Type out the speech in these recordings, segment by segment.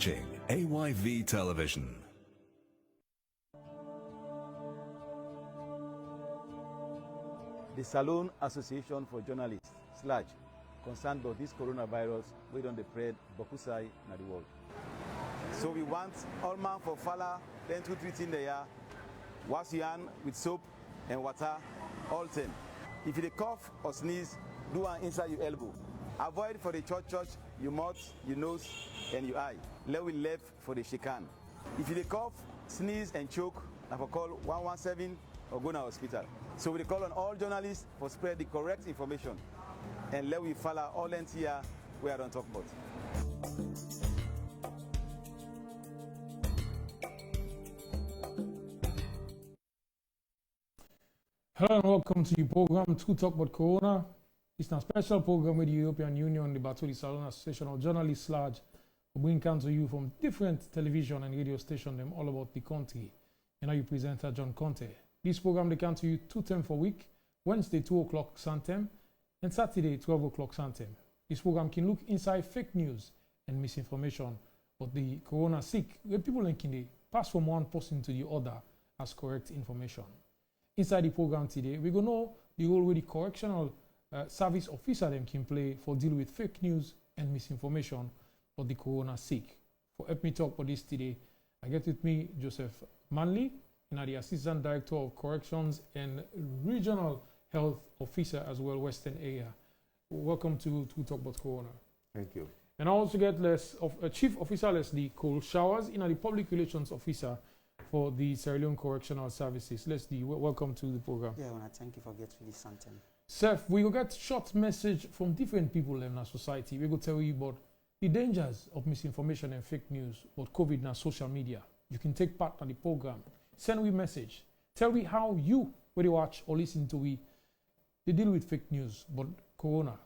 watching AYV Television. The Salon Association for Journalists, SLAJ, concerned about this coronavirus, we don't spread Bokusai in the world. So we want all man for Fala, then 2-3 in the year, wash your hand with soap and water, all 10. If you cough or sneeze, do one inside your elbow. Avoid for the church, your mouth, your nose, and your eye. Let we left for the shakan. If you cough, sneeze, and choke, I will call 117 or go to hospital. So we call on all journalists for spread the correct information. And let we follow all here where I don't talk about. Hello and welcome to the program to talk about Corona. It's a special program with the European Union, the Batuli Salon Association of Journalists SLAJ. We bring come to you from different television and radio stations them all about the country. And now you presenter John Conte. This program they come to you 2 times per week, Wednesday 2 o'clock Santem and Saturday 12 o'clock Santem. This program can look inside fake news and misinformation about the Corona sick, where people can pass from one person to the other as correct information. Inside the program today, we're going to know the role where the correctional service officer them can play for deal with fake news and misinformation about the Corona sick. For help me talk about this today, I get with me Joseph Manley, the Assistant Director of Corrections and Regional Health Officer as well, Western Area. Welcome to Talk About Corona. Thank you. And I also get Chief Officer Leslie Cole Showers, the Public Relations Officer for the Sierra Leone Correctional Services. Leslie, welcome to the program. Yeah, I want to thank you for getting me this something. Seth, we will get short message from different people in our society. We will tell you about the dangers of misinformation and fake news about COVID and social media. You can take part in the program. Send me message. Tell me how you, when you watch or listen to we, they deal with fake news about Corona.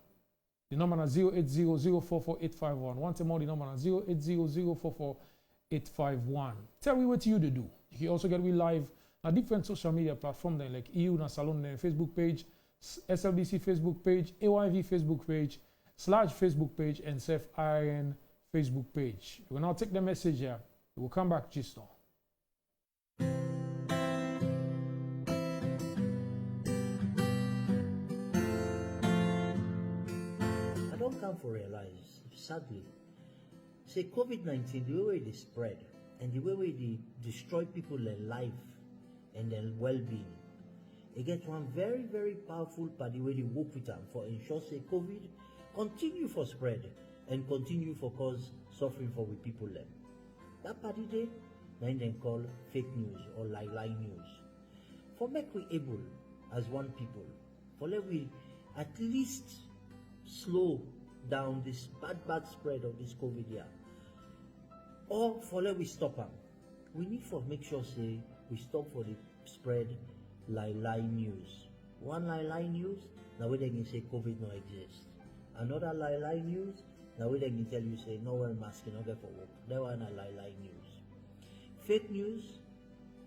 The number is 080044851. Once more, the number is 080044851. Tell me what you to do. You can also get me live on different social media platforms like EU na Salon Facebook page, SLBC Facebook page, AYV Facebook page, SLAJ Facebook page, and Seth IRN Facebook page. We will now take the message here. We will come back just now. I don't come for realize, sadly, say COVID-19, the way they spread and the way they destroy people their life and their well-being, it gets one very, very powerful party where they work with them for ensure say COVID continue for spread and continue for cause suffering for we people them. That party day, then they call fake news or lie news. For make we able as one people, for let we at least slow down this bad spread of this COVID here. Or for let we stop them. We need for make sure say we stop for the spread lie news. One lie news, now we can say COVID no exist. Another lie news, now we can tell you say no wear mask, no get for work. That one a lie news. Fake news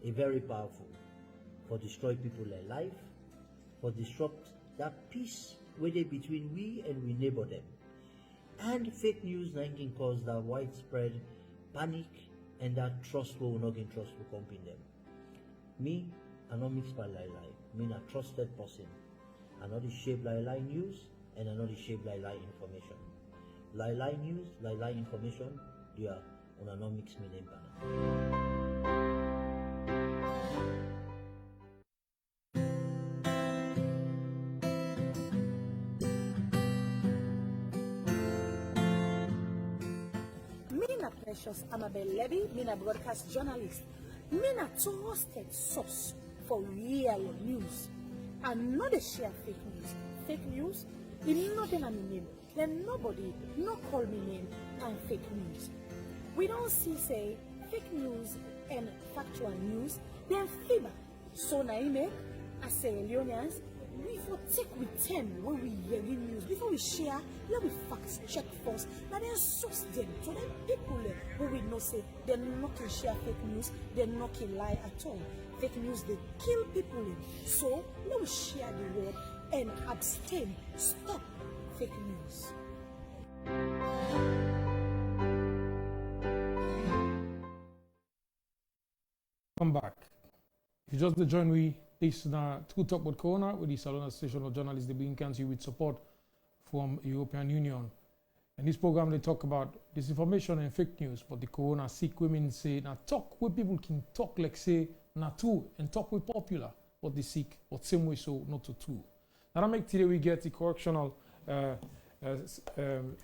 is very powerful for destroy people their life, for disrupt that peace where they between we and we neighbor them. And fake news 19 cause that widespread panic and that trust will not get trust will come in them. Me, I not mix by lie. Me a trusted person. I not the shape lie news and I not the shape lie information. Lie news, lie information, they are on a not mix me name banner. Precious Amabel Levy, me a broadcast journalist. Me a trusted source for real news. And not a share fake news. Fake news is nothing on my name. Then nobody no call me name and fake news. We don't see say fake news and factual news, they're fever. So now as Sierra Leoneans, we for take with 10 when we hear the news. Before we share, let me fact check first. Now then source them. So then people who we know say they're not can share fake news, they're not can lie at all. Fake news they kill people in. So let me share the word and abstain. Stop fake news. Welcome back. If you just join me, this is True Talk with Corona with the Salon Association of Journalists. They bring country with support from European Union. In this program, they talk about disinformation and fake news, but the Corona sick women say, now talk where people can talk like say, na true, and talk with popular, but the sick, but same way so, not to true. Now that make today we get the correctional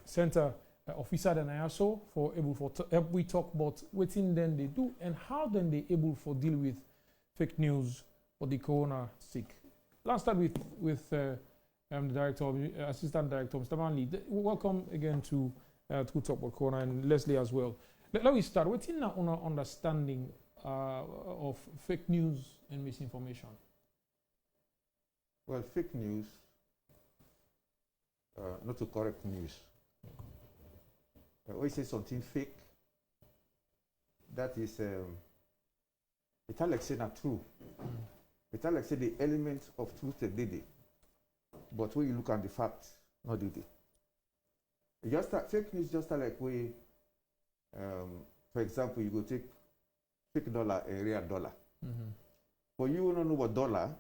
center officer than I also for able for help we talk about what thing then they do and how then they able for deal with fake news for the Corona sick. Let's start with the director, assistant director, Mr. Manley. Welcome again to Talk about Corona and Leslie as well. Let me start. What's in our understanding of fake news and misinformation? Well, fake news, not to correct news. When you say something fake, that is, it's not like saying not true. It's not like say the elements of truth they did it. But when you look at the facts, not did it. Just fake news just like we, for example, you go take fake dollar and real dollar. For you don't know what dollar,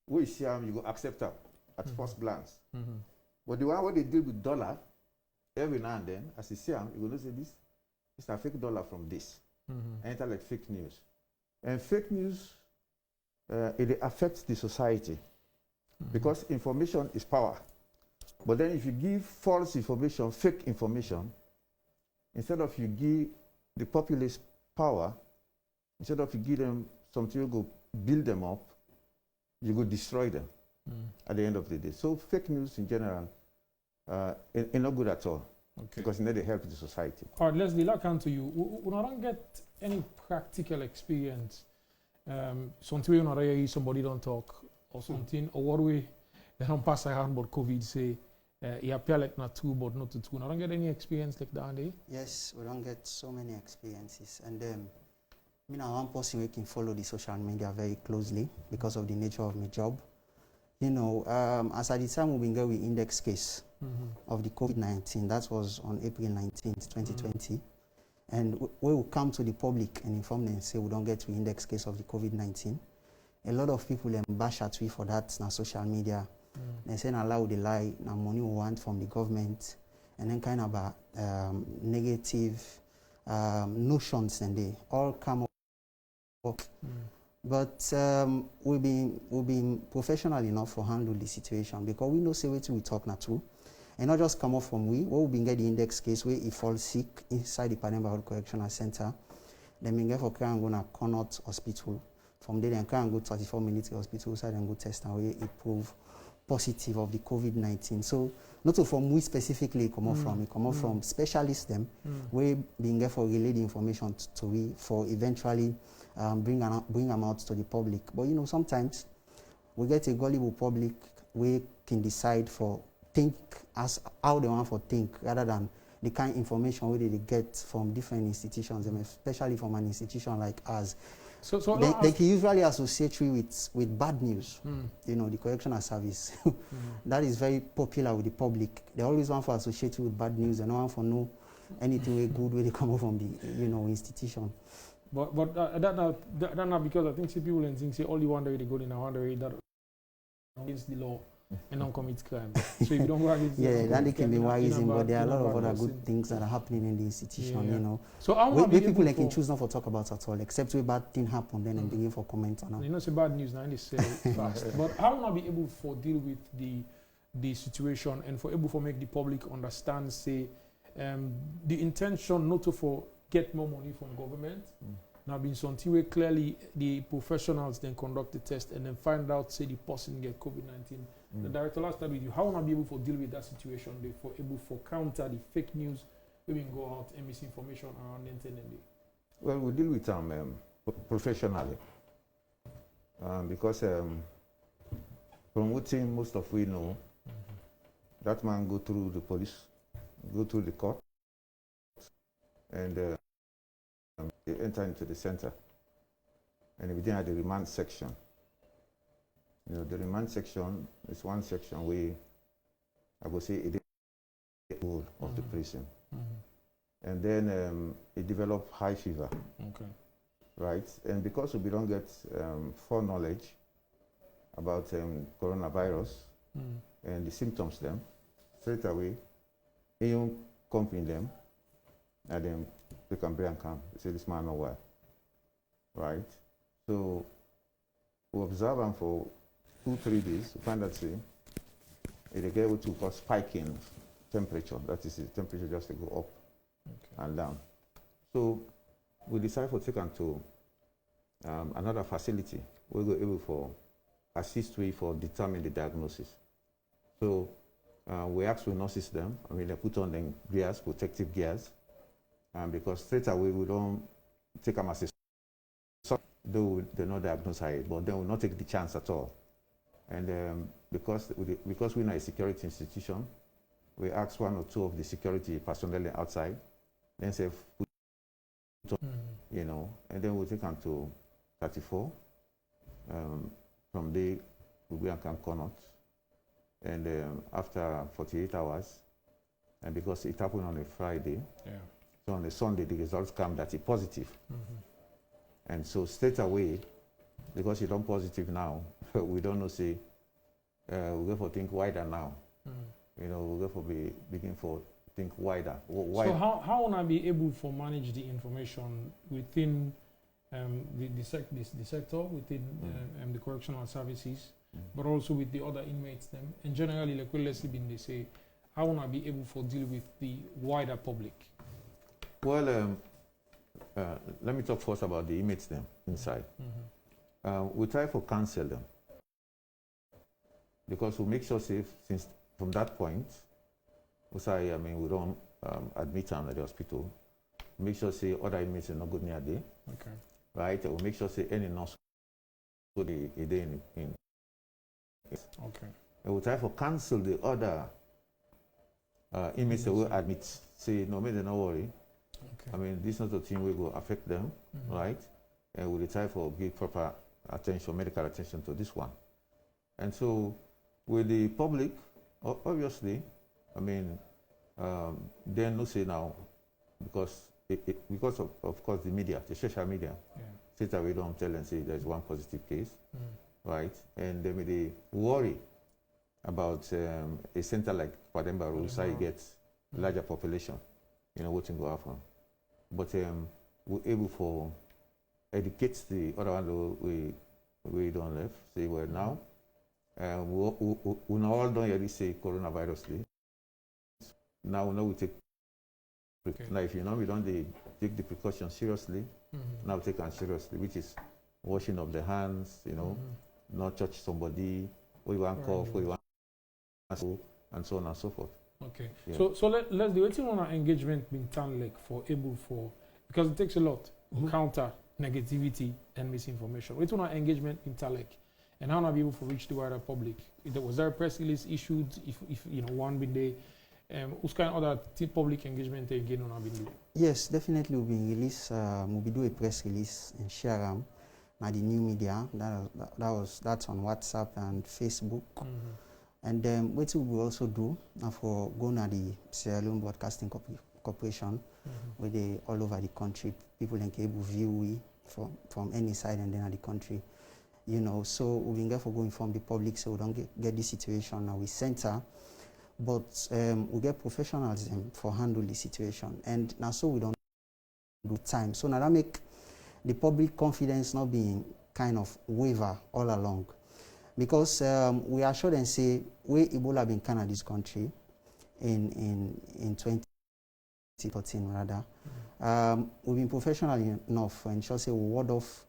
when you see them, you go accept them at first glance. But the one where they deal with dollar, every now and then, as you see them, you go say this is a fake dollar from this. And it's like fake news. And fake news, it affects the society because information is power. But then if you give false information, fake information, instead of you give the populace power, instead of you give them something, you go build them up, you go destroy them at the end of the day. So fake news in general, is not good at all. Because it doesn't help the society. All right, Leslie, I'll come to you. We don't get any practical experience. Something you know, somebody don't talk or something, or what way they don't pass around about COVID, say, it appear like not true, but not true. I don't get any experience like that, eh? Yes, we don't get so many experiences. And me now one person who can follow the social media very closely because of the nature of my job. You know, as at the time we've been going with index case of the COVID-19, that was on April 19th, 2020. And we will come to the public and inform them, say we don't get to index case of the COVID-19. A lot of people bash at we for that on social media. They say allow the lie, now money we want from the government, and then kind of negative notions, and they all come up. But we've been professional enough to handle the situation because we know say what we talk not true. And not just come off from we been get the index case where he falls sick inside the Panama Correctional Center. Then we get for cry and go to Connaught Hospital. From there, then cry and go 34 minutes hospital side and go test and we prove positive of the COVID-19. So not from we specifically come off from, it come off from specialists them we being get for relay the information to we for eventually bring them out to the public. But you know, sometimes we get a gullible public we can decide for think as how they want for think rather than the kind of information where they get from different institutions, and especially from an institution like ours. So they can usually associate you with bad news. You know, the correctional service. That is very popular with the public. They always want to associate you with bad news and no one for know anything good where they come up from the institution. But that not because I think see people and think say only one way they go in a one way that against the law and don't commit crime. So if you don't go against that can be wise, but there are a lot of other good things that are happening in the institution, you know. So where people can choose not to talk about at all, except when bad thing happen, then and begin for comment on it. You know, say bad news now and they say fast. But how will I be able for deal with the situation and for able for make the public understand, say, the intention not to for get more money from government. Now being something where clearly the professionals then conduct the test and then find out say the person get COVID-19. The director last time with you, how will I be able to deal with that situation? They for able for counter the fake news when we go out and misinformation around the internet. Well, we deal with them professionally because from what thing most of we know, that man go through the police, go through the court, and they enter into the center, and we then have the remand section. You know, the remand section is one section where I would say it is the whole of the prison, and then it developed high fever. right? And because we don't get foreknowledge about coronavirus and the symptoms them, straight away, you company them, and then they can bring and come. They say this man no well, right? So we observe them for 2-3 days. We find that they get able to cause spike in temperature. That is, the temperature just to go up and down. So we decide to take them to another facility. We go able for assist we for determine the diagnosis. So we ask we nurses them. I mean, they put on them gears, protective gears, because straight away we don't take them as a though they not diagnose it, but they will not take the chance at all. And because we're not a security institution, we ask 1 or 2 of the security personnel outside, then say, you know, and then we take them to 34. From there, we go and come out. And after 48 hours, and because it happened on a Friday, so on a Sunday, the results come that it's positive. And so straight away, because you don't positive now, we don't know, say, we go for think wider now. You know, we go for begin for think wider. So how will I be able to manage the information within the sector, within the correctional services, but also with the other inmates them? And generally, like let's they say, how will I be able to deal with the wider public? Well, let me talk first about the inmates them inside. We try to cancel them because we make sure safe since from that point. We say, I mean, we don't admit them at the hospital. We make sure say other inmates are not good near there. Okay. Right? We make sure say any nurse go the day in. Okay. And we try to cancel the other inmates that will admit. Say no, make them not worry. Okay. I mean, this is not a thing will go affect them, right? And we try to give proper attention, medical attention to this one. And so, with the public, obviously, I mean, they no say now, because of course the media, the social media, straight away don't tell and say there's one positive case, right? And they may worry about a center like Pademba Rusa, you get larger population, you know, what can go happen. But we're able to educate the other one we don't left. Say, well, now, we all don't really say coronavirus day. Now we take, now if you know we don't take the precaution seriously, now take them seriously, which is washing of the hands, you know, not touch somebody, we want cough, we want and so on and so forth. Okay. Yeah. So let's do it on our engagement being done like for able for, because it takes a lot to counter negativity and misinformation. It's on our engagement in Talek, and how not be able to reach the wider public. Was there a press release issued? If you know one been there, who's kind of other public engagement again on our been do? Yes, definitely we'll be release. We'll be do a press release and share them. Now the new media that's on WhatsApp and Facebook. And then what we will also do for going to the Sierra Leone Broadcasting Corporation, where they all over the country, people can able view we from any side and then at the country, you know. So we've been for going from the public, so we don't get this situation now. We center, but we get professionals for handle the situation, and now so we don't do time. So now that make the public confidence not being kind of waver all along. Because we are sure and say we Ebola been kind of this country in 2014 rather. We've been professional enough to ensure say we ward off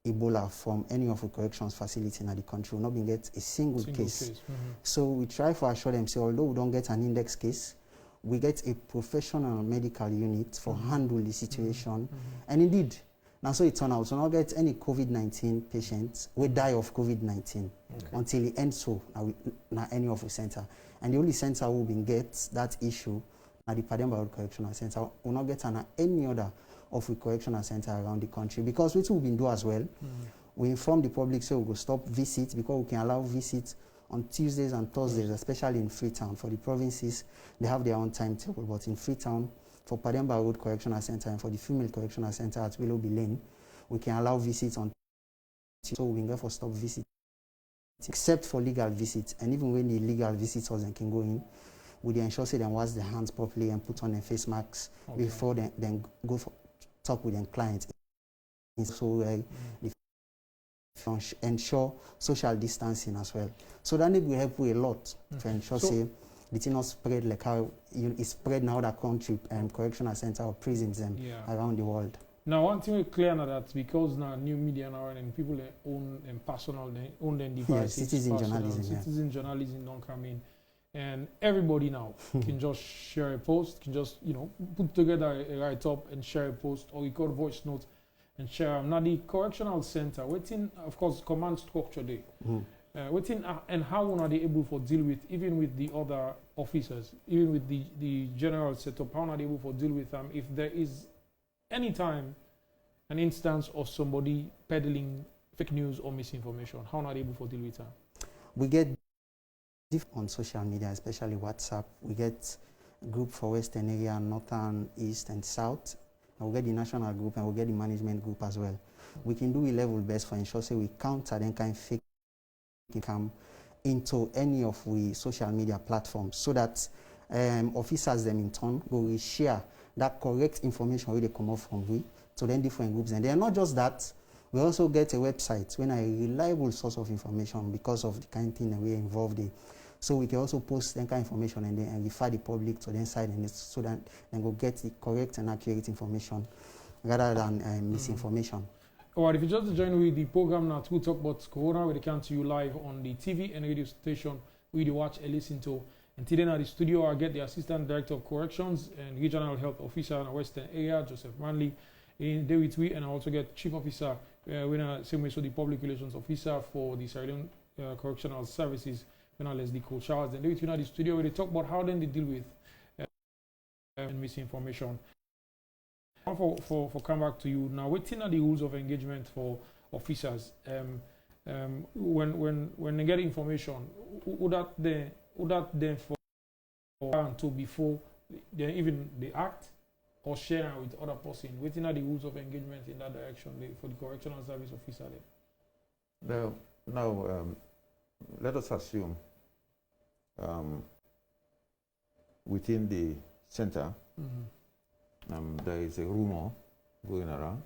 Ebola from any of the corrections facility in the country. We've not been get a single case. So we try to assure them say although we don't get an index case, we get a professional medical unit for handle the situation. And indeed, now, so it turns out, so not get any COVID-19 patients will die of COVID-19 until it ends so now any of the center. And the only center who will get that issue at the Pademba Road Correctional Center will not get any other of the correctional center around the country. Because what we've been do as well, we inform the public so we will stop visits because we can allow visits on Tuesdays and Thursdays, especially in Freetown. For the provinces, they have their own timetable, but in Freetown, for Pademba Road Correctional Center and for the Female Correctional Center at Willoughby Lane, we can allow visits on. So we can go for stop visits, except for legal visits. And even when the legal visitors can go in, we ensure say them wash their hands properly and put on their face masks before they then go for talk with their clients. So ensure social distancing as well. So that will help you a lot to ensure say the thing not spread like how it's spread in other country and correctional center or prisons around the world. Now, one thing we're clear now that because now new media now and people own and personal, they own their devices. Citizen journalism. Citizen journalism don't come in, and everybody now can just share a post, can just put together a write-up and share a post, or record voice notes and share. Now the correctional center, within of course command structure there, within and how are they able to deal with even with the other officers, even with the general setup? How are they able to deal with them if there is anytime an instance of somebody peddling fake news or misinformation? How are they able to deal with that? We get on social media, especially WhatsApp. We get group for Western area, Northern, East, and South. And we get the national group and we get the management group as well. We can do a level best for ensure say we counter them kind of fake come into any of we social media platforms so that officers them in turn will share that correct information where they come off from we to then different groups. And they're not just that, we also get a website when a reliable source of information because of the kind of thing that we're involved in. So we can also post that kind of information and then refer the public to their side and so that they go get the correct and accurate information rather than misinformation. All right, if you just join with the program now, to talk about Corona, we come to you live on the TV and radio station where you watch and listen to. And today at the studio, I get the Assistant Director of Corrections and Regional Health Officer in the Western Area, Joseph Manley, in there with me, and I also get Chief Officer, same way, so the Public Relations Officer for the Sierra Leone Correctional Services, the Coach Charles. And there with me at the studio where they talk about how then they deal with misinformation. For come back to you now, what are the rules of engagement for officers? When they get information, would that then for until before they act or share with other person? What are the rules of engagement in that direction for the correctional service officer there? Now, let us assume within the center there is a rumor going around.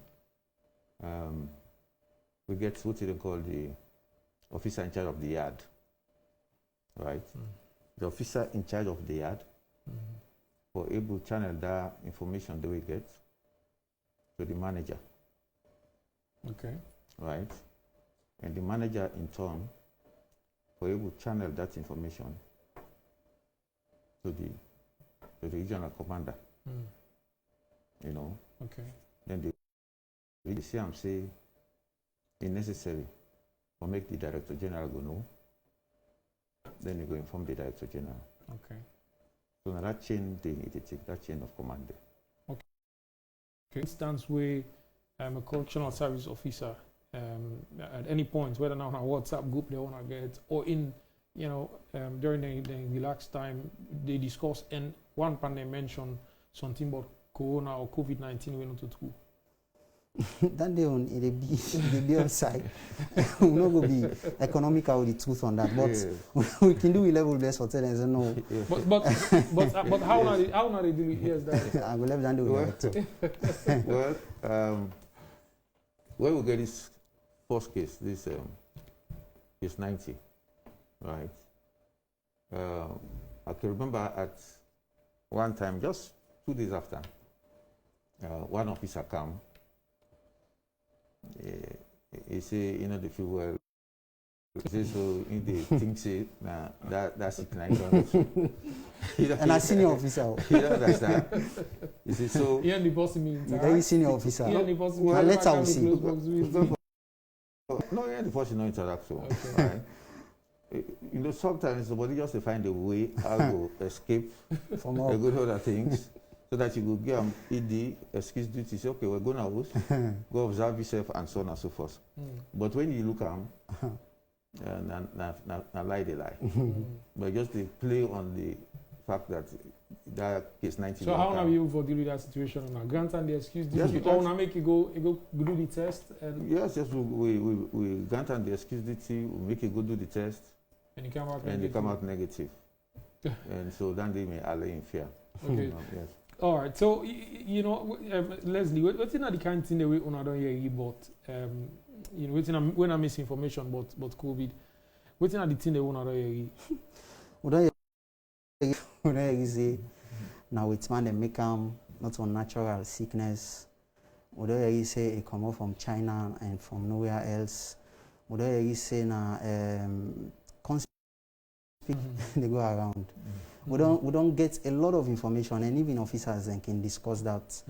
We get what they call the officer in charge of the yard, right? The officer in charge of the yard for able to channel that information that we get to the manager. Okay. Right? And the manager in turn for able to channel that information to the regional commander. Okay. Then the CM say it's necessary to make the Director General go know. Then you go inform the Director General. Okay. So now that chain thing, it take that chain of command there. Okay. Instance where I'm a correctional service officer at any point, whether now on a WhatsApp group they want to get or in during the relaxed time they discuss and one panel mention something about Corona or COVID-19 we not to do. That day on it be on side. We're not going to be economical with the truth on that, but we can do a level best for telling us no. But how are they doing? Yes, that. I will let them do that. Well, when we get this first case, this case 90, right? I can remember at one time, just 2 days after, one officer come. He say, they feel well. He say, so in the think say, that's it. And a senior officer. You don't understand. He say, so. Yeah, the boss means. Very senior officer. Yeah, the boss means. Later we'll see. No, yeah, the boss is not interaction. Okay. Right? Sometimes somebody just to find a way how to escape from a good other things. So that you will give ED, excuse duty, say, okay, we're going to house, go observe yourself, and so on and so forth. But when you look at lie, they lie. But just they play on the fact that that case 90. So how have you for deal with that situation now? Grant and the excuse Yes, duty. Or now make you go do the test and yes, we grant and the excuse duty, we make it go do the test, and you come out and negative. they come out negative. And so then they may allay in fear. Okay. Yes. All right. So you know, Leslie, what's in the kind of thing that we don't hear about? You know, when I misinformation about COVID, what's in the thing that we don't hear? We don't hear say now it's man they make not unnatural sickness. We don't hear say it come out from China and from nowhere else. We don't hear say na they go around. We don't get a lot of information, and even officers then can discuss that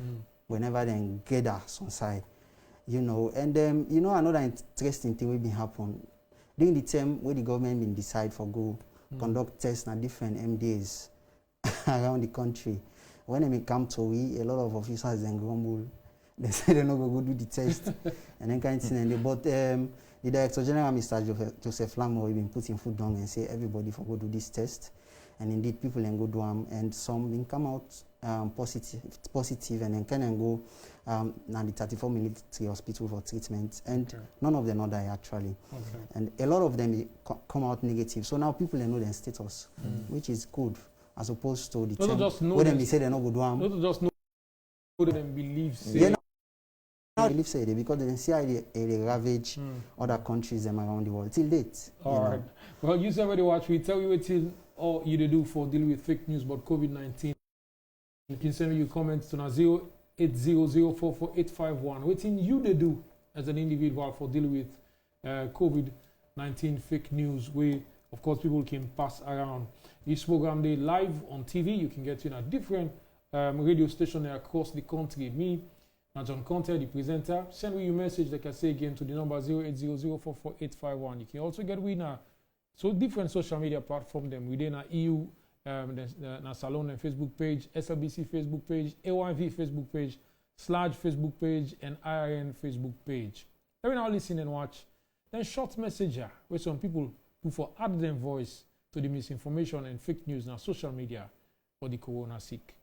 whenever they gather some side, you know. And you know, another interesting thing will be happen during the time where the government been decide for go conduct tests na different MDAs around the country. When they come to we, a lot of officers then grumble. They say they not go do the test and then kind of thing. But the Director General, Mr. Joseph Lamo, he been putting foot down and say everybody for go do this test. And indeed, people then go do them, and some then come out positive, and then can then go now the 34 military hospital for treatment, and none of them not die actually. Okay. And a lot of them come out negative. So now people know their status, which is good, as opposed to the time where they say they not go do them. Not just know them believe. Yeah, no, believe say they because they see how they ravage other countries them around the world till date. All right. Well, you already watch. We tell you what all you do for dealing with fake news about COVID-19. You can send me your comments to 080044851. What you do as an individual for dealing with COVID-19 fake news, where of course people can pass around. This program they live on TV. You can get in a different radio station across the country. Me, John Conte, the presenter. Send me your message, like I say again, to the number 080044851. You can also get with now. So different social media platform them within our EU, na Salon and Facebook page, SLBC Facebook page, AYV Facebook page, Sludge Facebook page, and IRN Facebook page. Every now listen and watch. Then short messenger where some people who for add them voice to the misinformation and fake news na social media for the corona sick.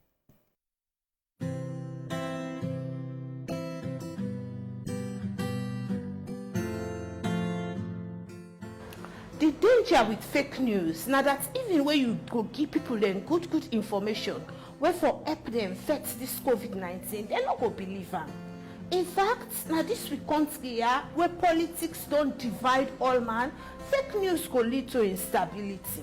The danger with fake news now that even when you go give people then good information where for help them fight this COVID-19, they not go believe them. In fact, now this we country here where politics don't divide all man, fake news go lead to instability.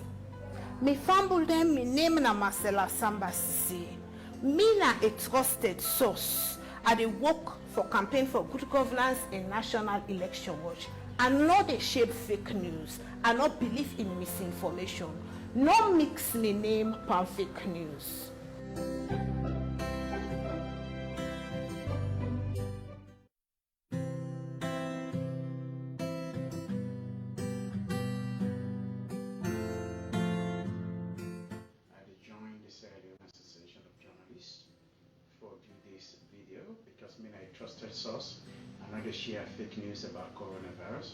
Me fumble them, me name na Marcella Samba Sisi. Me na a trusted source. I dey work for campaign for good governance and national election watch. I not they shape fake news. I not believe in misinformation. No mix me name pan fake news. Association of Journalists for this video because I trusted source. I'm not to share fake news about coronavirus.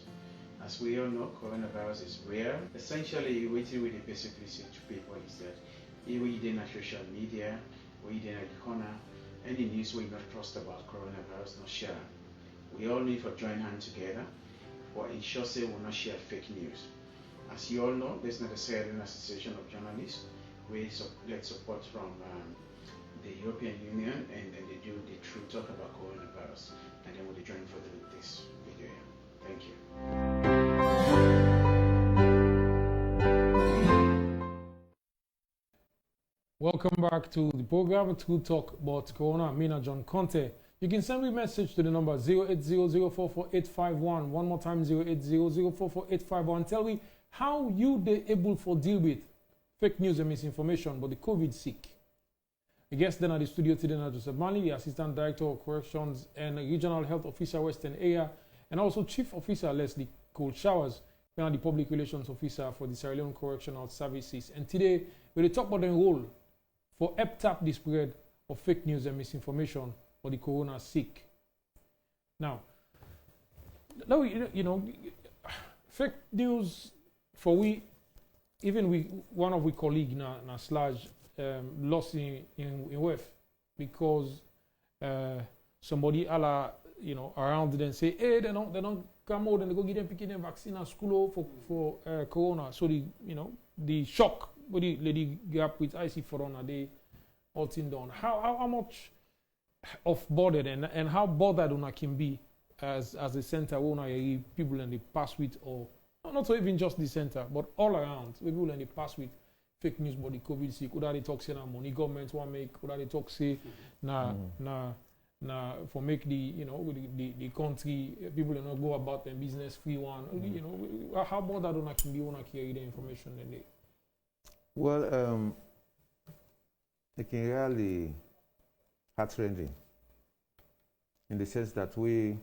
As we all know, coronavirus is rare. Essentially, what we basically say to people is that if we did social media, we did a corner, any news we not trust about coronavirus, not share. We all need to join hands together for ensure say we will not share fake news. As you all know, there's not a Syrian Association of Journalists. We get support from the European Union, and they do the true talk about coronavirus, and then we'll join further with this video. Thank you. Welcome back to the program to talk about corona. Mina John Conte. You can send me a message to the number 080044851. One more time, 080044851. Tell me how you they able for deal with fake news and misinformation about the COVID sick. The guest then at the studio today is Joseph Mali, the Assistant Director of Corrections and Regional Health Officer Western Area, and also Chief Officer Leslie Cold Showers, the Public Relations Officer for the Sierra Leone Correctional Services. And today, we'll talk about the role for tap the spread of fake news and misinformation for the corona sick. Now you know, fake news for we even one of we colleague na Sludge lost in WEF because somebody around them say, hey, they don't come out and they go give them picking them vaccine at school for corona. So the shock with the lady gap with IC corona, they all thing down. How much of bothered and how bothered una can be as a center where people in the past with, or not so even just the center, but all around people in the past with fake news about the COVID sick. Could they talk say na money government want make? Could they talk say na for make the country people not go about them business free one. How bothered una can be una carry the information then they? Well, they can really heart-rending in the sense that we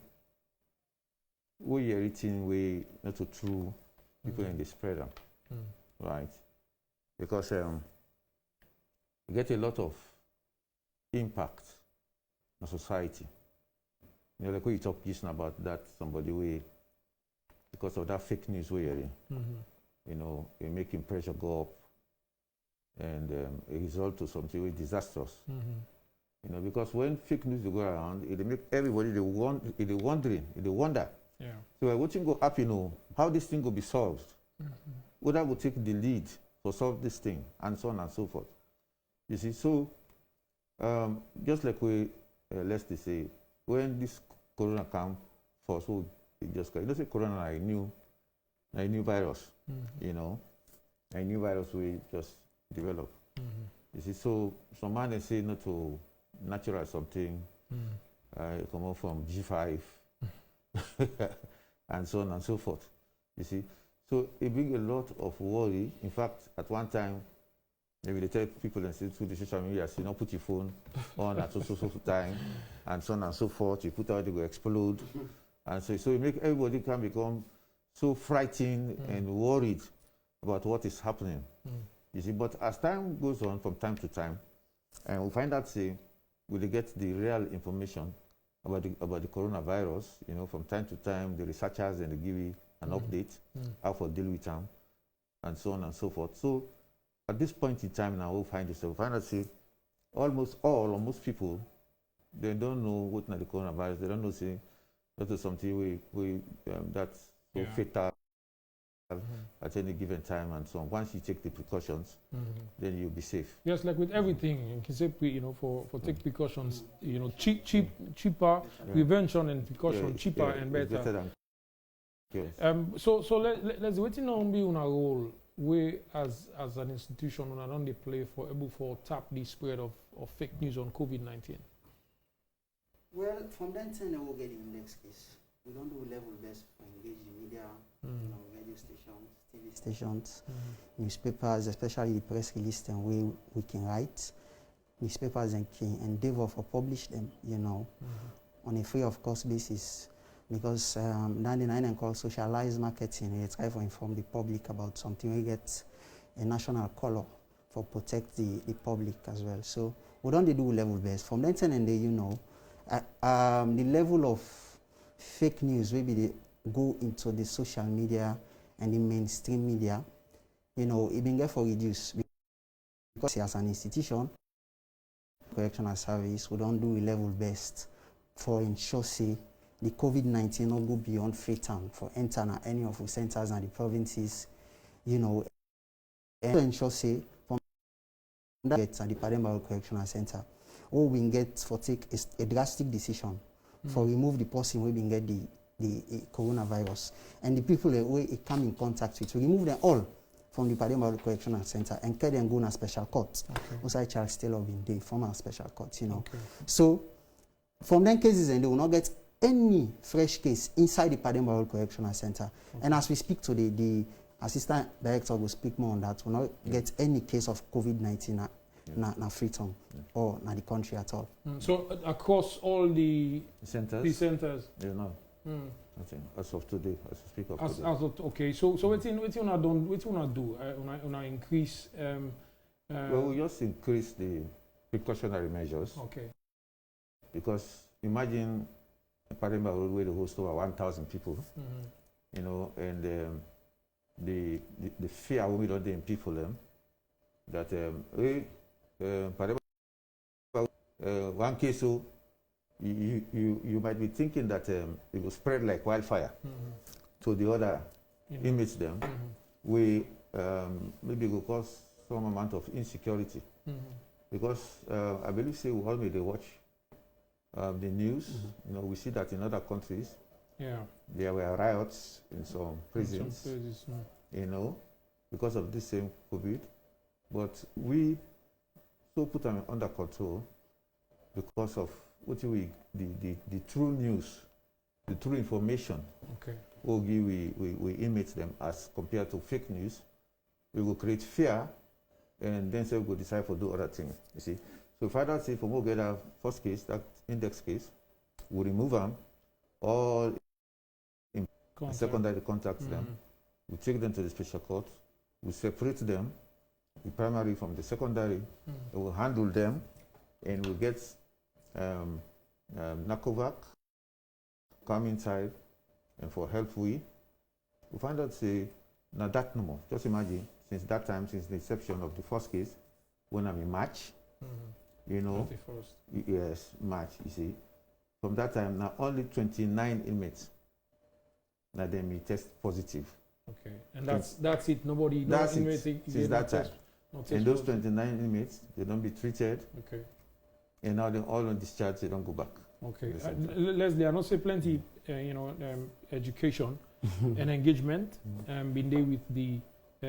are eating way not to true people in the spread them, right? Because we get a lot of impact on society. Like when you talk about that somebody way because of that fake news we are in, it making pressure go up and a result to something really disastrous. Because when fake news go around, it make everybody they wonder. Yeah. So what thing go up, how this thing will be solved? Whether will take the lead to solve this thing, and so on and so forth. You see, so just like we let's say when this corona come for so it just say corona a new virus, a new virus we just develop. You see, so some man they say not to natural something, come out from G5 and so on and so forth. You see, so it brings a lot of worry. In fact, at one time, maybe they tell people and say through the social media, say, put your phone on at so time, and so on and so forth. You put out, it will explode, and so it make everybody can become so frightened and worried about what is happening. You see, but as time goes on, from time to time, and we find out, say, we get the real information about the coronavirus. From time to time, the researchers and they give you an update how to deal with them, and so on and so forth. So at this point in time now, we find out, say, most people, they don't know what the coronavirus. They don't know, say, that is something that's so fatal at any given time and so on. Once you take the precautions, then you'll be safe. Yes, like with everything, you can say, for take precautions, cheaper, prevention and precaution, cheaper and better. Than, yes. So let's waiting on be on a role where as an institution on they play for able for tap the spread of fake news on COVID-19. Well, from that time, we'll get the index case. We don't do level best for engaging media, radio stations, TV stations, newspapers, especially the press release and we can write. Newspapers and can endeavor for publish them, on a free of cost basis. Because 99 and called socialized marketing, they try to inform the public about something. We get a national color for protect the public as well. So we don't do level based. From then and there, the level of fake news, maybe they go into the social media and the mainstream media, it been get for reduce because as an institution, correctional service, we don't do a level best for ensure say the COVID-19 not go beyond fatal for enter any of the centers and the provinces, and to ensure say from that at the Pademba Correctional Center, or we get for take a drastic decision for remove the person we been get the coronavirus and the people that we come in contact with, we remove them all from the Pademba Correctional Center and carry them go to special court. Also, Charles Taylor been there, former special court, Okay. So from them cases, and they will not get any fresh case inside the Pademba Correctional Center. And as we speak today, the assistant director will speak more on that. Will not get any case of COVID-19 na Freetown or na the country at all. So across all the centers, nothing as of today, as we speak of today. As of, okay, so what you wanna do? Una increase. Well, we just increase the precautionary measures. Okay. Because imagine Pademba Road where they host over 1,000 people, and the fear we don't in people them that one case so you might be thinking that it will spread like wildfire to the other inmates them. We maybe will cause some amount of insecurity because I believe say we all may they watch the news. You know, we see that in other countries there were riots in some prisons. You know, because of this same COVID, but we so put them under control because of what the true news, the true information. We inmates them as compared to fake news. We will create fear, and then say we will decide to do other things. You see, so if I don't say for more get a first case, that index case, we remove them all in secondary contacts them. We take them to the special court. We separate them, the primary from the secondary. We will handle them, and we get NACOVAC come inside, and for help we find out say now that no more. Just imagine since that time, since the inception of the first case, when I'm in March, you know, 21st. Yes, March. You see, from that time now only 29 inmates. Now they may test positive. Okay, and that's it. Nobody. That's it. Since that time. And those 29 inmates, they don't be treated. Okay. And now they're all on discharge. They don't go back. Okay. Leslie, I know say plenty, education and engagement, been there with the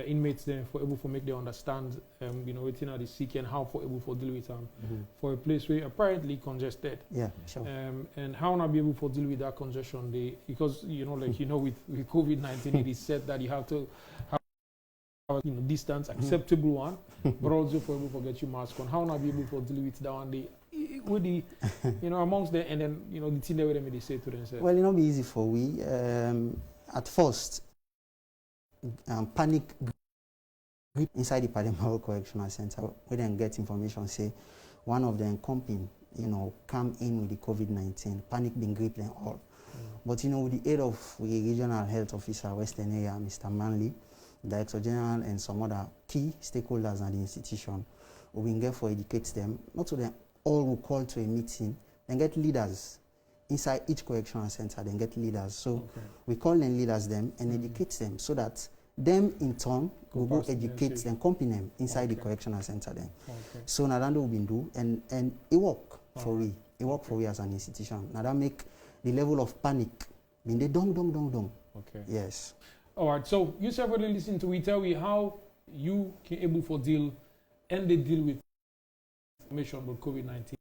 inmates then for able to make them understand, waiting at the sick and how for able to deal with them for a place where apparently congested. Yeah, sure. And how not be able to deal with that congestion because with COVID-19 it is said that you have to have distance, acceptable one, but also for able to get your mask on. How not be able to deal with that one with the amongst them, and then the thing that they say to themselves. Well, it not be easy for we. At first, panic grip inside the Pademaro Correctional Center. We then get information say one of them company, come in with the COVID-19. Panic been grip them all. But with the aid of the regional health officer Western Area, Mr. Manley, Director General, and some other key stakeholders at the institution, we will get for educate them. Not to them all will call to a meeting and get leaders inside each correctional center. Then get leaders. So we call them leaders them and educate them so that them in turn will go educate them, company them inside the correctional center then. So now that we do and it work for we. It work for we as an institution. Now that make the level of panic mean they dong. Okay. Yes. All right. So you separately listen to we tell me how you can able to deal with information about COVID-19.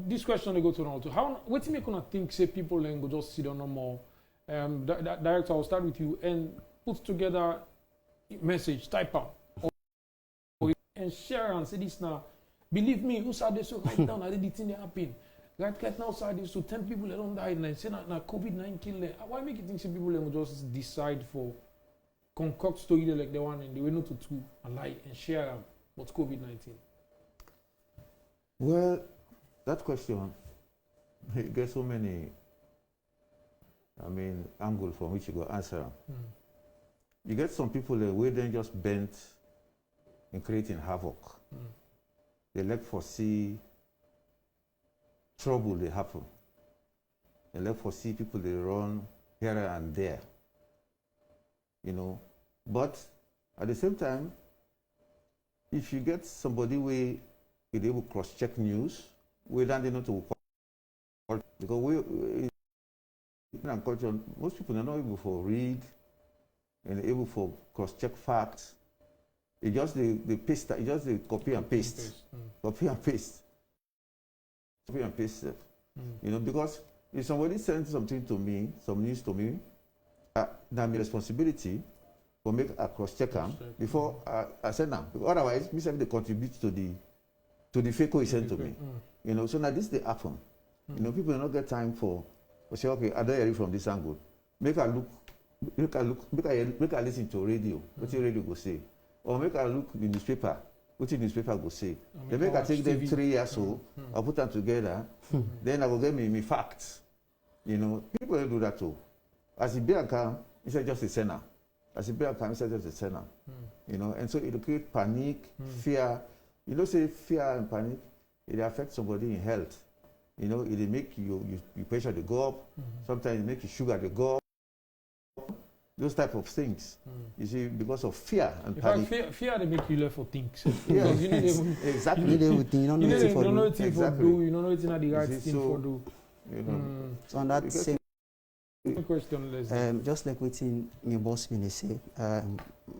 This question they go to now. How what do you make think say people then go just sit down no more? Director, I'll start with you and put together a message, type out and share and say this now. Believe me, who said this so right down, I did the thing that happened. Right now side this so 10 people that don't die and I say now COVID-19 kill them. Why make you think say people will just decide for concoct story like the one and they will not to and lie and share what's COVID-19? Well, that question, it gets so many angle from which you go answer. You get some people that way then just bent in creating havoc. They like foresee trouble they happen. They like foresee people they run here and there. But at the same time, if you get somebody where they able to cross-check news, we don't know to because in culture, most people are not able to read and able to cross-check facts. It's just the paste. It's just the copy and paste. Copy and paste. Copy and paste stuff. Because if somebody sends something to me, some news to me, that's my responsibility to make a cross-check them before I send them. Otherwise, me have to contribute to the fake he sent to me. So now this they happen. People do not get time for say, okay, I don't hear it from this angle. Make I listen to radio, what the radio go say. Or make I look the newspaper, what the newspaper go say. Then make I take them 3 years so, I put them together, then I will get me facts. People don't do that too. As a Bianca, it's just a sender. as a parent can set as a tenant. You know, and so it will create panic, fear. You know, say fear and panic, it affects somebody in health. You know, it will make your pressure to go up. Sometimes it makes your sugar to go up. Those type of things, you see, because of fear and panic. Fear they make you left for things. Yeah, you know, exactly. You don't know what you don't know what Exactly. do. You don't know what the right thing for do. You know, So on that because same Question, Leslie. just like waiting my boss when they say,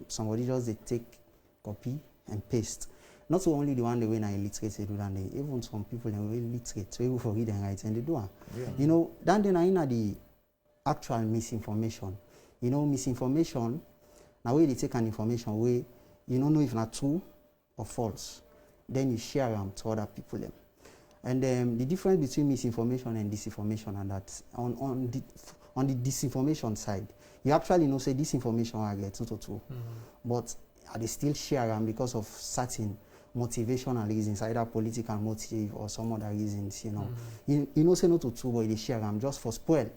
somebody just they take copy and paste. Not so only the one they when I illiterate they do that, even some people they will illiterate, so even for reading and writing they do. Yeah. You know, then I the actual misinformation. You know, misinformation, now where they take an information where you don't know if not true or false, then you share them to other people. And the difference between misinformation and disinformation, and that on the disinformation side, you actually know say disinformation I get true, but they still share them because of certain motivational reasons, either political motive or some other reasons. You know, you know say not to true, but they share them just for spoil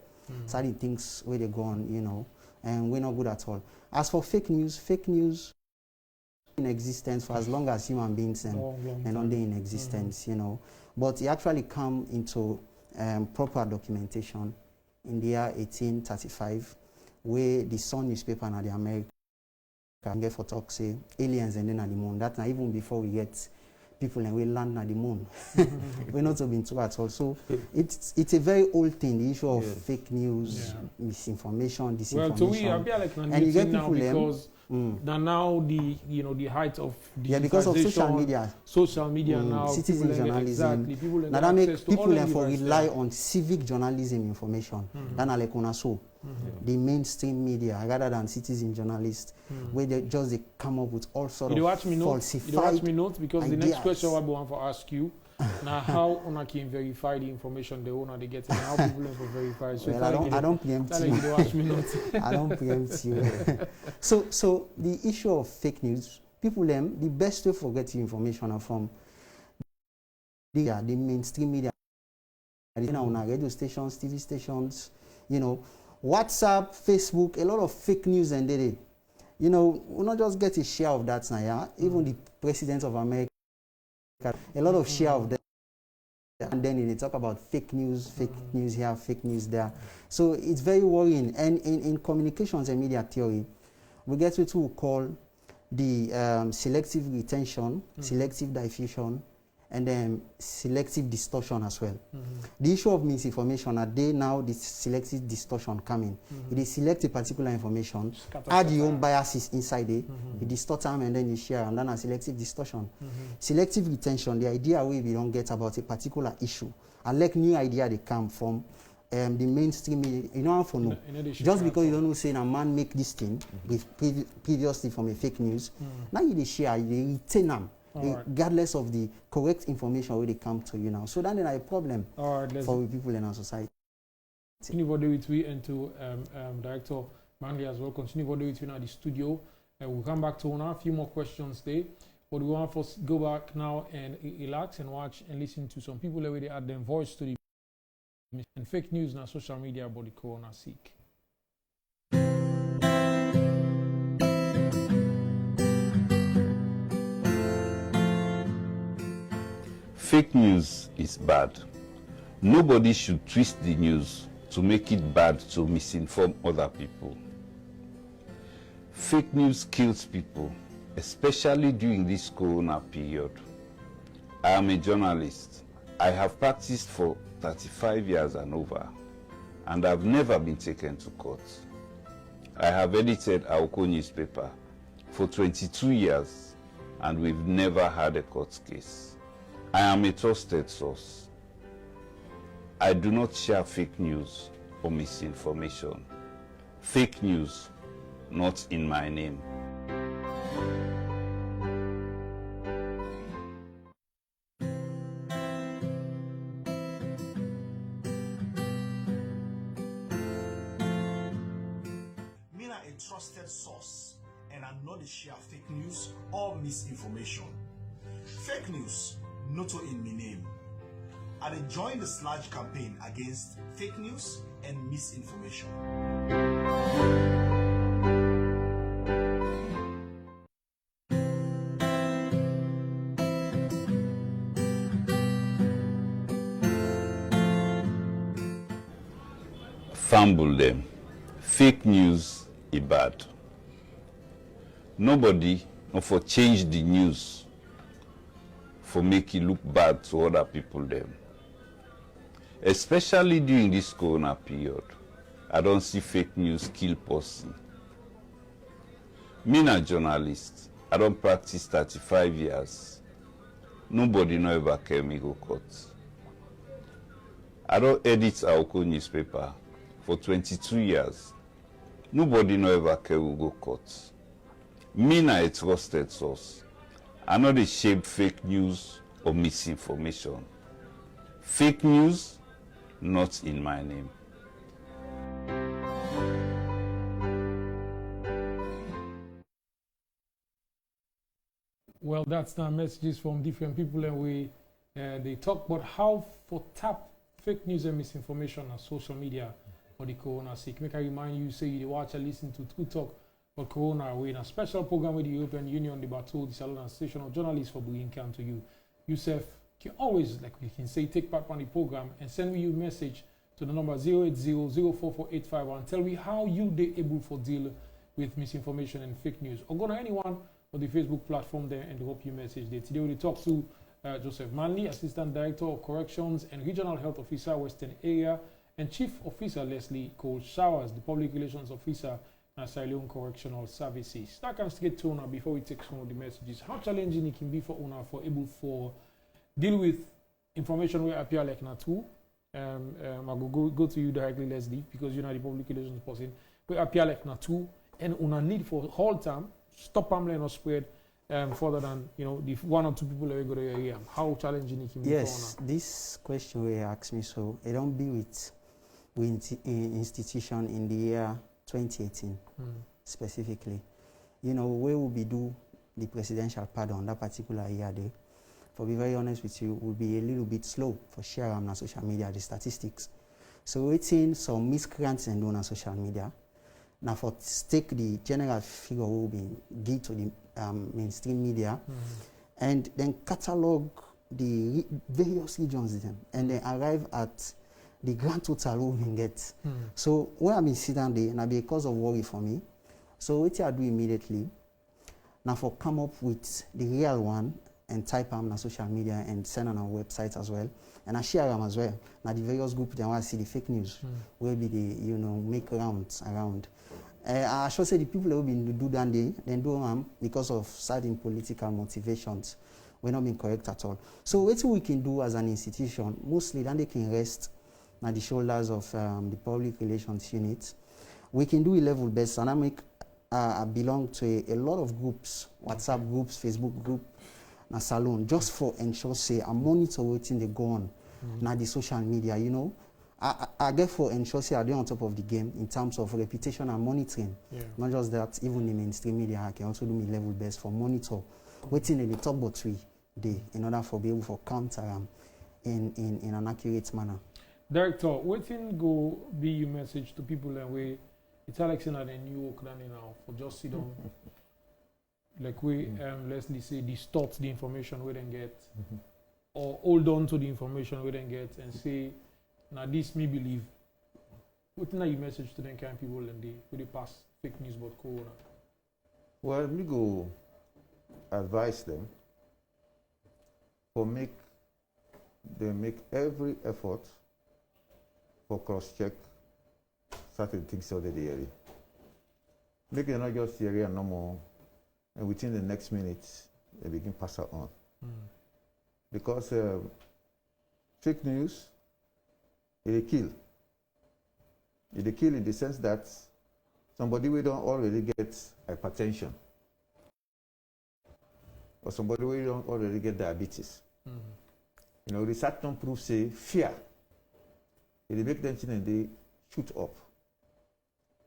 certain things where they go on. You know. And we're not good at all. As for fake news in existence for as long as human beings and only in existence, you know. But it actually come into proper documentation in the year 1835, where the Sun newspaper and the American get for talk say aliens and then at the moon. That's not even before we get people and we land at the moon. We're not been true at all. So it's a very old thing, the issue of fake news, misinformation, disinformation. Well, so we are like and you get people because now the height of because of social media now, citizen journalism. People now that make people for rely on civic journalism information. Than like the mainstream media rather than citizen journalists, where they come up with all sorts of falsified You watch me notes because ideas. the next question I want to ask you now how one can verify the information the owner they get and how people for verify. So well, I don't preempt you. Watch me notes. I don't preempt you. So the issue of fake news, people the best way for getting information are from the mainstream media, on radio stations, TV stations, you know, WhatsApp, Facebook, a lot of fake news and they. You know, we'll not just get a share of that now, yeah? Even the president of America, a lot of share of that. And then they talk about fake news here, fake news there. So it's very worrying. And in communications and media theory, we get what we call the selective retention, selective diffusion, and then selective distortion as well. The issue of misinformation, are they now the selective distortion coming? It is select a particular information, add your own biases inside it, you distort them and then you share, and then a selective distortion. Selective retention, the idea we don't get about a particular issue, and like new idea they come from the mainstream media, you don't have to know. Just because you don't know saying a man make this thing with previously from a fake news, now you share, you retain them. Regardless of the correct information where they come to you now. So then a problem for people in our society. Continue with we and to Director Manley as well. Continue with we now the studio. We'll come back to a few more questions there. But we want to go back now and relax and watch and listen to some people where they add their voice to the and fake news on social media about the corona sick. Fake news is bad. Nobody should twist the news to make it bad to misinform other people. Fake news kills people, especially during this corona period. I am a journalist. I have practiced for 35 years and over, and I've never been taken to court. I have edited Aoko newspaper for 22 years, and we've never had a court case. I am a trusted source. I do not share fake news or misinformation. Fake news, not in my name. Me a trusted source, and I'm not a share fake news or misinformation. Fake news, not in my name. I join the Sludge campaign against fake news and misinformation. fumble them. Fake news is bad. Nobody no for change the news for make it look bad to other people them. Especially during this corona period, I don't see fake news kill person. Me a journalist, I don't practice 35 years. Nobody no ever care me go court. I don't edit Aoko newspaper for 22 years. Nobody no ever care we go court. Me na a trusted source. I know they shape fake news or misinformation. Fake news, not in my name. Well, that's the messages from different people, and they talk about how for tap fake news and misinformation on social media for the corona sake. Make I remind you, say you watch and listen to True Talk about Corona. We're in a special program with the European Union, the Bateau, the Salon Association of Journalists for bringing camp to you. Yourself can always, like we can say, take part on the program and send me your message to the number 080-044-851 and tell me how you they able for deal with misinformation and fake news. Or go to anyone on the Facebook platform there and drop your message there. Today we talk to Joseph Manley, Assistant Director of Corrections and Regional Health Officer, Western Area, and Chief Officer Leslie Cole Showers, the Public Relations Officer at Asylum Correctional Services. That can straight to Una before we take some of the messages. How challenging it can be for Una for able for deal with information where appear like Natu. I will go to you directly, Leslie, because you're not the public relations person. We appear like Natu, and Una need for whole time stop family or spread further than the one or two people that go to your area. How challenging it can be? Yes, this question we asked me, so I don't be with institution in the year 2018 specifically. Where will be do the presidential pardon that particular year there? For be very honest with you, will be a little bit slow for share on social media the statistics. So we're seeing some miscreants and on social media. Now for take the general figure will be give to the mainstream media and then catalog the various regions then and then arrive at the grand total we can get. So where I've been sitting there now because of worry for me. So what I do immediately now for come up with the real one and type them on social media and send on our website as well. And I share them as well. Now the various groups they want to see the fake news will be the make rounds around. I should say the people that will be do that day, then do them because of certain political motivations. We're not being correct at all. So what we can do as an institution, mostly then they can rest on the shoulders of the public relations unit. We can do a level best, and I belong to a lot of groups, WhatsApp groups, Facebook group, na salon, just for ensure say I monitor waiting they go on now the social media, I get for ensure say I do on top of the game in terms of reputation and monitoring. Not just that, even the mainstream media I can also do my level best for monitor waiting in the top but 3 day in order for be able to counter in an accurate manner. Director, waiting go be your message to people and we it's like saying that in New York now for just sit down. Like we Leslie say distort the information we then get or hold on to the information we then get and say now this me believe. What is your message to them kind of people and they pass fake news about corona? Well, me go advise them for make every effort for cross-check certain things out of the area. Make them not just the area no more, and within the next minute they begin pass it on. Because fake news it kill. It kill in the sense that somebody we don't already get hypertension, or somebody we don't already get diabetes. Research don't prove say fear. It make them think and they shoot up,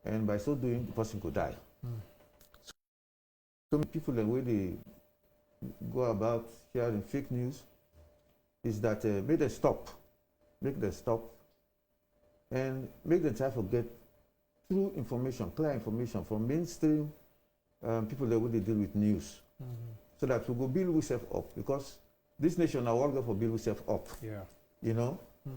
and by so doing the person could die. So many people the way they go about sharing fake news is that make them stop, and make them try to get true information, clear information from mainstream people that will deal with news, so that we go build ourselves up, because this nation now work for build ourselves up.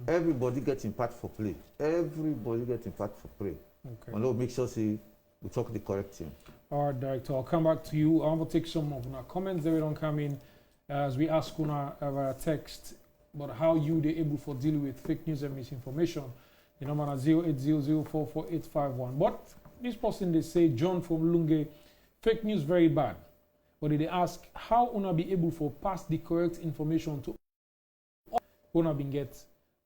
Everybody gets in part for play. Everybody gets in part for play. Okay. And we'll make sure we talk the correct thing. All right, Director, I'll come back to you. I want to take some of our comments that we don't come in as we ask via text about how you are able for deal with fake news and misinformation. The number is 0800444851. But this person, they say, John from Lunge, fake news very bad. But they ask how una be able for pass the correct information to all una been get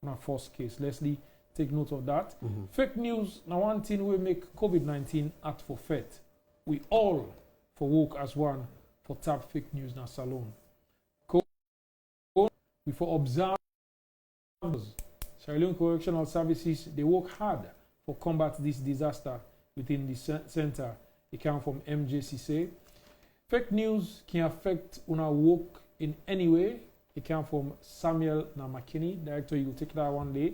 on a first case. Leslie, take note of that. Fake news, now one thing we make COVID-19 act for fate. We all for work as one for tap fake news na salon. We for observe Sierra Leone Correctional Services, they work hard for combat this disaster within the center. It come from MJCC. Fake news can affect una work in any way. It come from Samuel Namakini. Director, you will take that one day.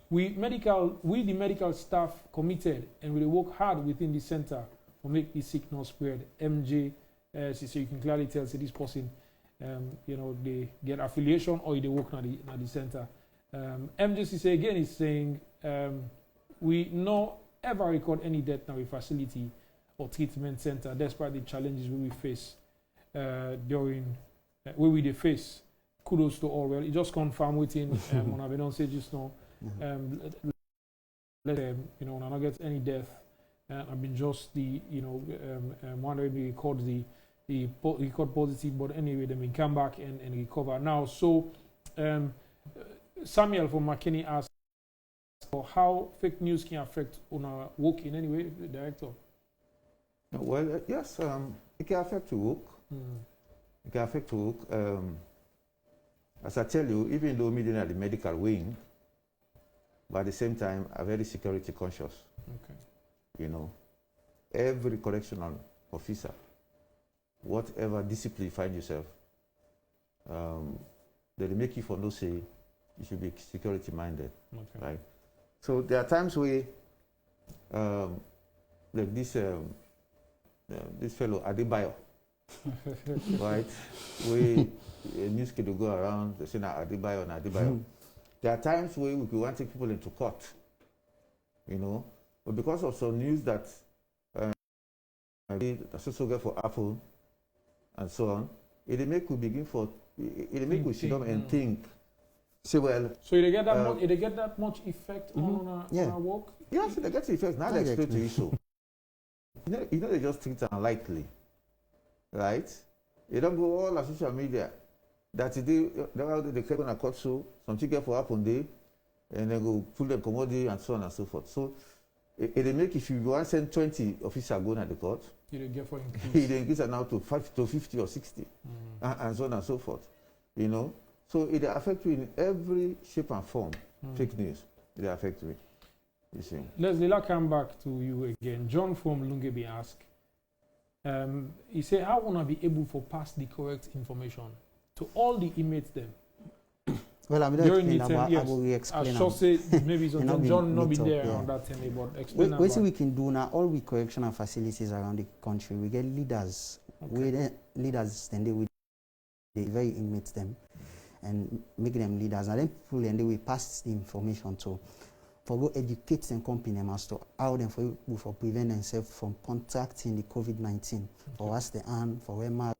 We the medical staff committed and we work hard within the center to make this sickness spread. MJCC, you can clearly tell this person, they get affiliation or they work at the center. MJCC again is saying we no ever record any death now in facility or treatment center despite the challenges we face during where we face. Kudos to all. Well, it just confirm within when I don't say just now. Let them, when I not get any death. I've been just wondering we record record positive, but anyway, they may come back and recover now. So Samuel from McKinney asked how fake news can affect on our work in any way, Director. Well, yes, it can affect your work. It can affect your work. As I tell you, even though me at the medical wing, but at the same time, I'm very security conscious. Okay. Every correctional officer, whatever discipline you find yourself, they make you for no say, you should be security minded, right? So there are times where, like this fellow Adebayo, right? We news kid will go around, they say Adebayo and Adebayo. There are times where we want to take people into court, but because of some news that the social get for Apple and so on, it make we begin for it make we sit down and think. Say well. So they get that much. They get that much effect on our work. Yes, they get the effect. Now they explain to you so. They just treat it lightly, right? You don't go all on social media. That they click on a court show, something get for happen day, and then go pull them commodity and so on and so forth. So it make if you want to send 20 officers going at the court, you don't get for increase. They increase it now to 50 or 60, and so on and so forth. So it affects you in every shape and form. Fake news, it affects you. You see. Leslie, I'll come back to you again. John from Lungebe asked, he said, how want to be able to pass the correct information to all the inmates then? Well, I'm not explain about how we explain. I shall say maybe John not be there on that thing, but explain what we can do now, all we correctional facilities around the country, we get leaders. Leaders, then they very inmates them and make them leaders. And then people and they will pass the information to for go educate them company as to how them for prevent themselves from contracting the COVID-19, for wash the hand, for wear mask,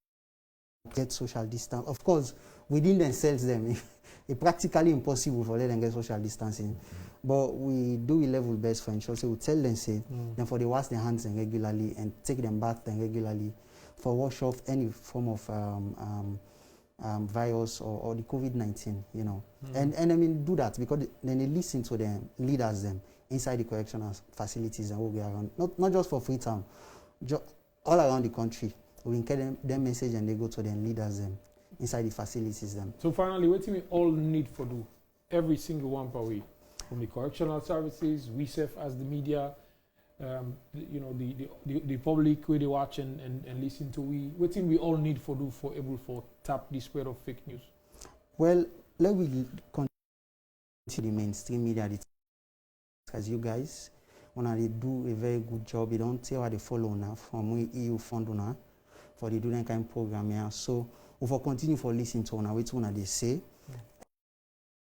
get social distance. Of course, within themselves, it's practically impossible for them to get social distancing. But we do a level best for ensure. So we tell them say, then for they wash their hands regularly and take them bath regularly, for wash off any form of virus or the COVID-19, and I mean do that because then they listen to them leaders them inside the correctional facilities and all around, not just for Freetown, all around the country. We can get them message and they go to them leaders them inside the facilities them. So finally, what do we all need for do? Every single one per week, from the correctional services, we serve as the media, the public where they watch and listen to. What do we all need for do for able for tap the spread of fake news? Well, let me continue the mainstream media as you guys. When they do a very good job, you don't tell what they follow now from EU fund now for the doing kind of program here. So we will continue for listening to what they say.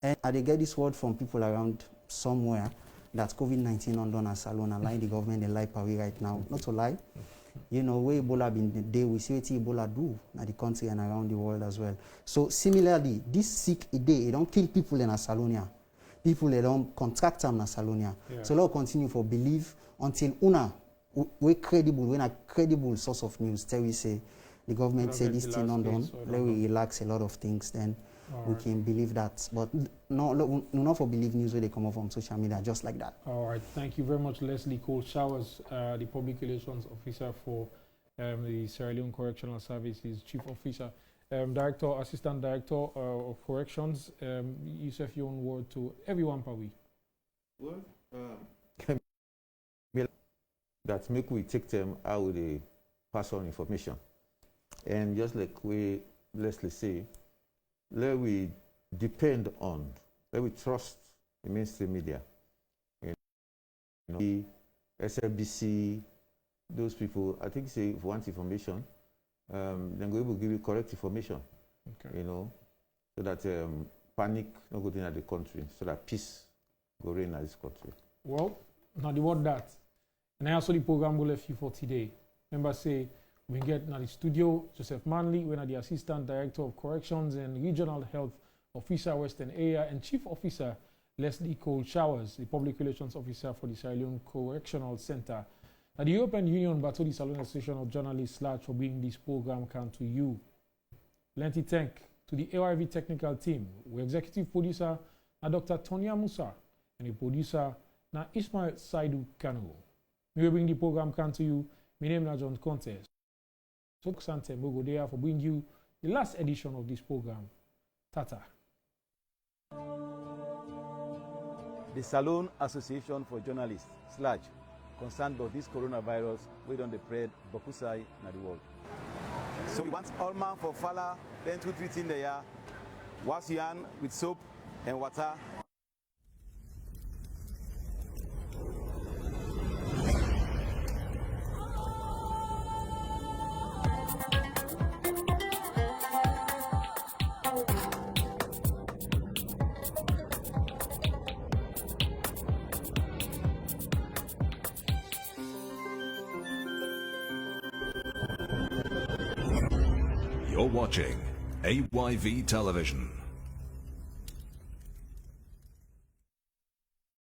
And I dey get this word from people around somewhere that COVID-19 on done as alone and lie the government they lie away right now. Not to lie. You know, where Ebola been the day we see what Ebola do in the country and around the world as well. So similarly, this sick day, it don't kill people in Asalonia. People they don't contract them in Asalonia. Yeah. So let's continue for believe until we credible, when a credible source of news tell we say the government say this thing on done, let we relax a lot of things, then we can believe that. But no, not for believe news where they come up from social media just like that. All right, thank you very much, Leslie Cole Showers, the Public Relations Officer for the Sierra Leone Correctional Services, Chief Officer, Director, Assistant Director of Corrections. You say your own word to everyone, Pawi. Well, that make we take them out with the personal information, and just like we Leslie say, let we depend on, let we trust the mainstream media. You know, the SLBC, those people, I think say if you want information, then we will give you correct information. Okay. You know, so that panic not go in the country, so that peace go reign in this country. Well, now the word that. And I also the program will left you for today. Remember say we get now the studio Joseph Manley, when the Assistant Director of Corrections and Regional Health Officer Western Area, and Chief Officer Leslie Cole Showers, the Public Relations Officer for the Sierra Leone Correctional Center. Now the European Union Batoli Salon Association of Journalists for bringing this program can to you. Plenty thank to the AYV technical team, with executive producer na Dr. Tonya Musa and the producer na Ismail Saidu Kano. We will bring the program can to you. My name is John Contest. So Sante Mogo there for bringing you the last edition of this program. Tata. The Salon Association for Journalists concerned about this coronavirus, we don't spread Bokusai in the world. So we want all man for Fala, then 2 3 in the year, wash your hand with soap and water. You're watching AYV Television.